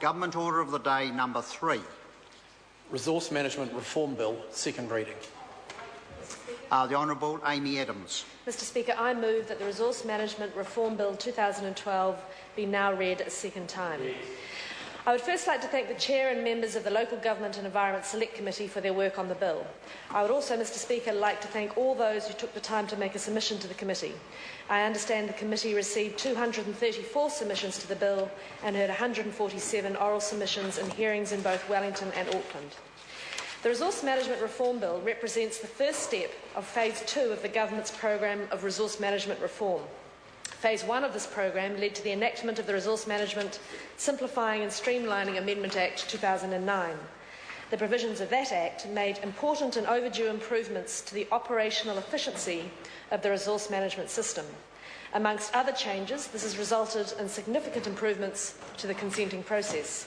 Government Order of the Day number 3. Resource Management Reform Bill, second reading. The Honourable Amy Adams. Mr Speaker, I move that the Resource Management Reform Bill 2012 be now read a second time. I would first like to thank the Chair and members of the Local Government and Environment Select Committee for their work on the bill. I would also, Mr Speaker, like to thank all those who took the time to make a submission to the committee. I understand the committee received 234 submissions to the bill and heard 147 oral submissions and hearings in both Wellington and Auckland. The Resource Management Reform Bill represents the first step of Phase 2 of the Government's programme of resource management reform. Phase 1 of this programme led to the enactment of the Resource Management Simplifying and Streamlining Amendment Act 2009. The provisions of that Act made important and overdue improvements to the operational efficiency of the resource management system. Amongst other changes, this has resulted in significant improvements to the consenting process.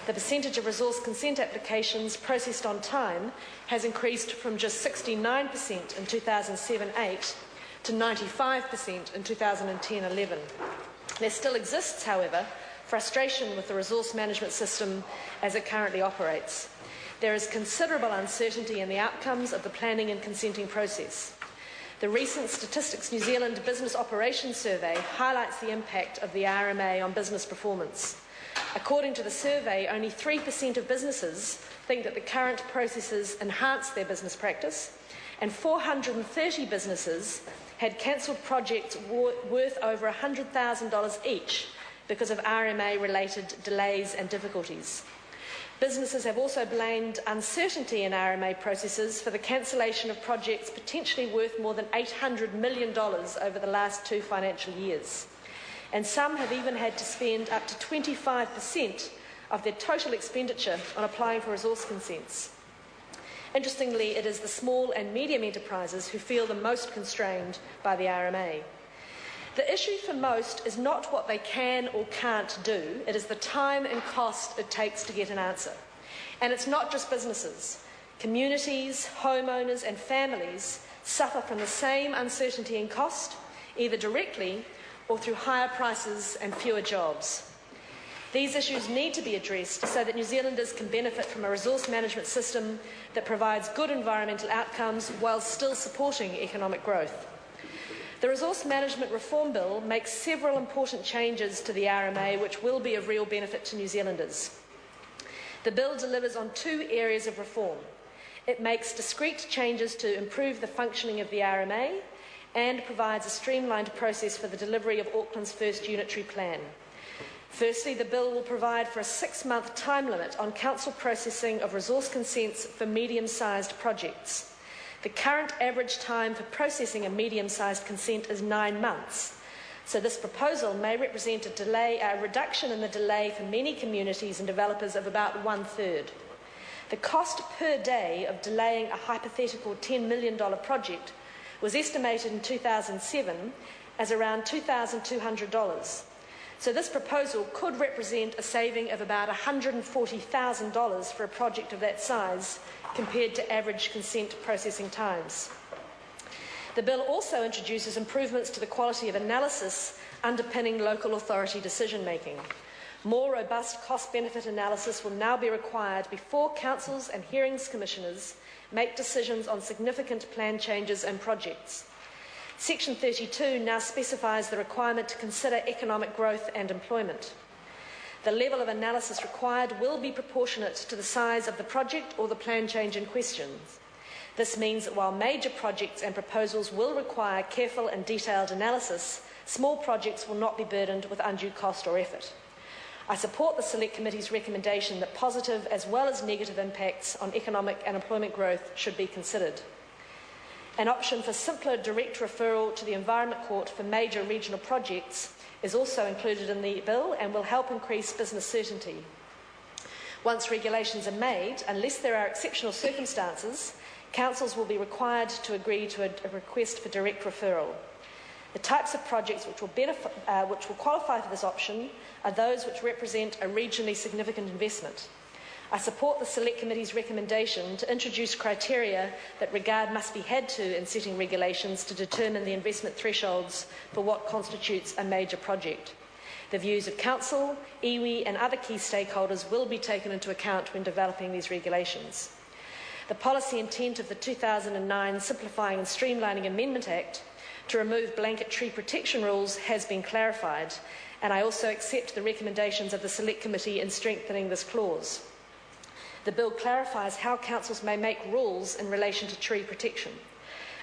The percentage of resource consent applications processed on time has increased from just 69% in 2007-8 to 95% in 2010-11. There still exists, however, frustration with the resource management system as it currently operates. There is considerable uncertainty in the outcomes of the planning and consenting process. The recent Statistics New Zealand Business Operations Survey highlights the impact of the RMA on business performance. According to the survey, only 3% of businesses think that the current processes enhance their business practice, and 430 businesses had cancelled projects worth over $100,000 each because of RMA-related delays and difficulties. Businesses have also blamed uncertainty in RMA processes for the cancellation of projects potentially worth more than $800 million over the last 2 financial years. And some have even had to spend up to 25% of their total expenditure on applying for resource consents. Interestingly, it is the small and medium enterprises who feel the most constrained by the RMA. The issue for most is not what they can or can't do, it is the time and cost it takes to get an answer. And it's not just businesses. Communities, homeowners and families suffer from the same uncertainty and cost, either directly or through higher prices and fewer jobs. These issues need to be addressed so that New Zealanders can benefit from a resource management system that provides good environmental outcomes while still supporting economic growth. The Resource Management Reform Bill makes several important changes to the RMA which will be of real benefit to New Zealanders. The bill delivers on 2 areas of reform. It makes discrete changes to improve the functioning of the RMA and provides a streamlined process for the delivery of Auckland's first unitary plan. Firstly, the bill will provide for a 6-month time limit on council processing of resource consents for medium-sized projects. The current average time for processing a medium-sized consent is 9 months, so this proposal may represent a reduction in the delay for many communities and developers of about 1/3. The cost per day of delaying a hypothetical $10 million project was estimated in 2007 as around $2,200. So this proposal could represent a saving of about $140,000 for a project of that size compared to average consent processing times. The bill also introduces improvements to the quality of analysis underpinning local authority decision-making. More robust cost-benefit analysis will now be required before councils and hearings commissioners make decisions on significant plan changes and projects. Section 32 now specifies the requirement to consider economic growth and employment. The level of analysis required will be proportionate to the size of the project or the plan change in question. This means that while major projects and proposals will require careful and detailed analysis, small projects will not be burdened with undue cost or effort. I support the Select Committee's recommendation that positive as well as negative impacts on economic and employment growth should be considered. An option for simpler direct referral to the Environment Court for major regional projects is also included in the bill and will help increase business certainty. Once regulations are made, unless there are exceptional circumstances, councils will be required to agree to a request for direct referral. The types of projects which will qualify for this option are those which represent a regionally significant investment. I support the Select Committee's recommendation to introduce criteria that regard must be had to in setting regulations to determine the investment thresholds for what constitutes a major project. The views of Council, iwi and other key stakeholders will be taken into account when developing these regulations. The policy intent of the 2009 Simplifying and Streamlining Amendment Act to remove blanket tree protection rules has been clarified, and I also accept the recommendations of the Select Committee in strengthening this clause. The bill clarifies how councils may make rules in relation to tree protection.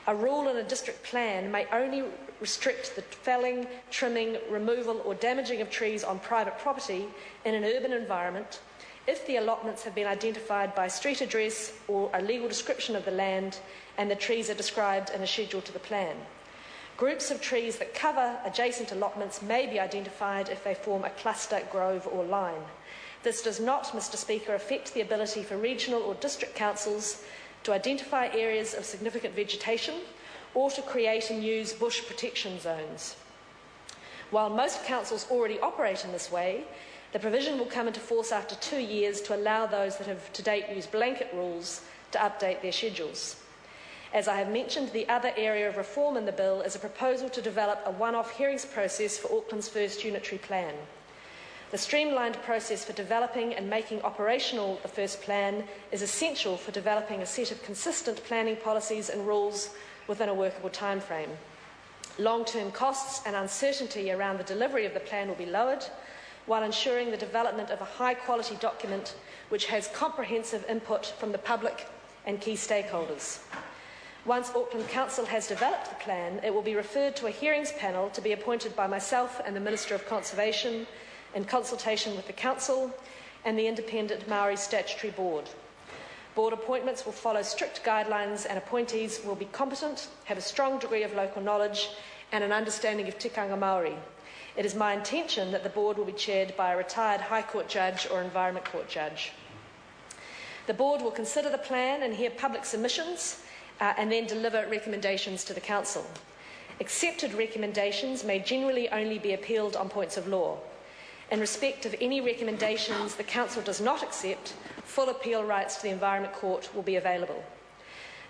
A rule in a district plan may only restrict the felling, trimming, removal or damaging of trees on private property in an urban environment if the allotments have been identified by street address or a legal description of the land and the trees are described in a schedule to the plan. Groups of trees that cover adjacent allotments may be identified if they form a cluster, grove or line. This does not, Mr. Speaker, affect the ability for regional or district councils to identify areas of significant vegetation or to create and use bush protection zones. While most councils already operate in this way, the provision will come into force after 2 years to allow those that have to date used blanket rules to update their schedules. As I have mentioned, the other area of reform in the bill is a proposal to develop a one-off hearings process for Auckland's first unitary plan. The streamlined process for developing and making operational the first plan is essential for developing a set of consistent planning policies and rules within a workable timeframe. Long-term costs and uncertainty around the delivery of the plan will be lowered, while ensuring the development of a high-quality document which has comprehensive input from the public and key stakeholders. Once Auckland Council has developed the plan, it will be referred to a hearings panel to be appointed by myself and the Minister of Conservation in consultation with the Council and the Independent Maori Statutory Board. Board appointments will follow strict guidelines and appointees will be competent, have a strong degree of local knowledge and an understanding of tikanga Maori. It is my intention that the Board will be chaired by a retired High Court judge or Environment Court judge. The Board will consider the plan and hear public submissions and then deliver recommendations to the Council. Accepted recommendations may generally only be appealed on points of law. In respect of any recommendations the Council does not accept, full appeal rights to the Environment Court will be available.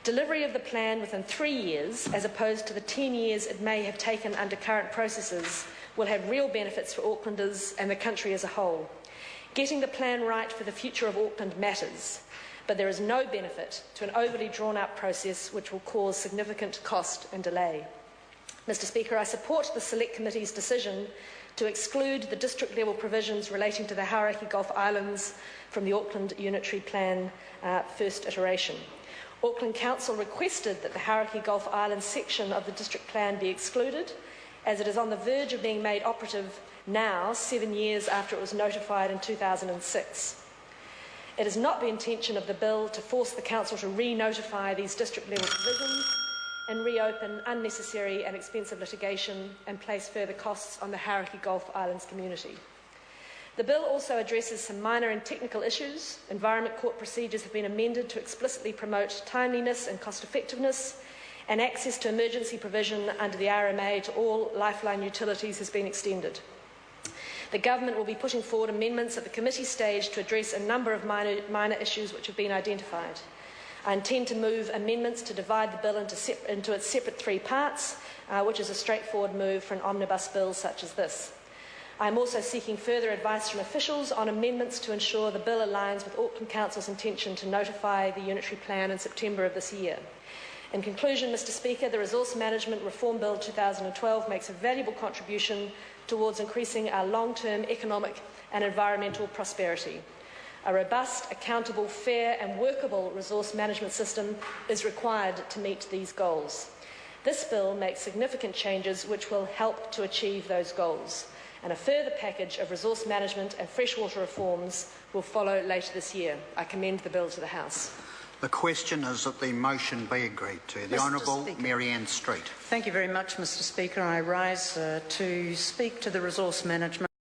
Delivery of the plan within 3 years, as opposed to the 10 years it may have taken under current processes, will have real benefits for Aucklanders and the country as a whole. Getting the plan right for the future of Auckland matters, but there is no benefit to an overly drawn-out process which will cause significant cost and delay. Mr. Speaker, I support the Select Committee's decision to exclude the district-level provisions relating to the Hauraki Gulf Islands from the Auckland Unitary Plan first iteration. Auckland Council requested that the Hauraki Gulf Islands section of the district plan be excluded, as it is on the verge of being made operative now, 7 years after it was notified in 2006. It is not the intention of the bill to force the Council to re-notify these district-level provisions and reopen unnecessary and expensive litigation and place further costs on the Hauraki Gulf Islands community. The bill also addresses some minor and technical issues. Environment Court procedures have been amended to explicitly promote timeliness and cost-effectiveness, and access to emergency provision under the RMA to all lifeline utilities has been extended. The Government will be putting forward amendments at the committee stage to address a number of minor issues which have been identified. I intend to move amendments to divide the bill into its separate 3 parts, which is a straightforward move for an omnibus bill such as this. I am also seeking further advice from officials on amendments to ensure the bill aligns with Auckland Council's intention to notify the unitary plan in September of this year. In conclusion, Mr. Speaker, the Resource Management Reform Bill 2012 makes a valuable contribution towards increasing our long-term economic and environmental prosperity. A robust, accountable, fair and workable resource management system is required to meet these goals. This bill makes significant changes which will help to achieve those goals, and a further package of resource management and freshwater reforms will follow later this year. I commend the bill to the House. The question is that the motion be agreed to. The Honourable Mary Ann Street. Thank you very much, Mr. Speaker. I rise to speak to the resource management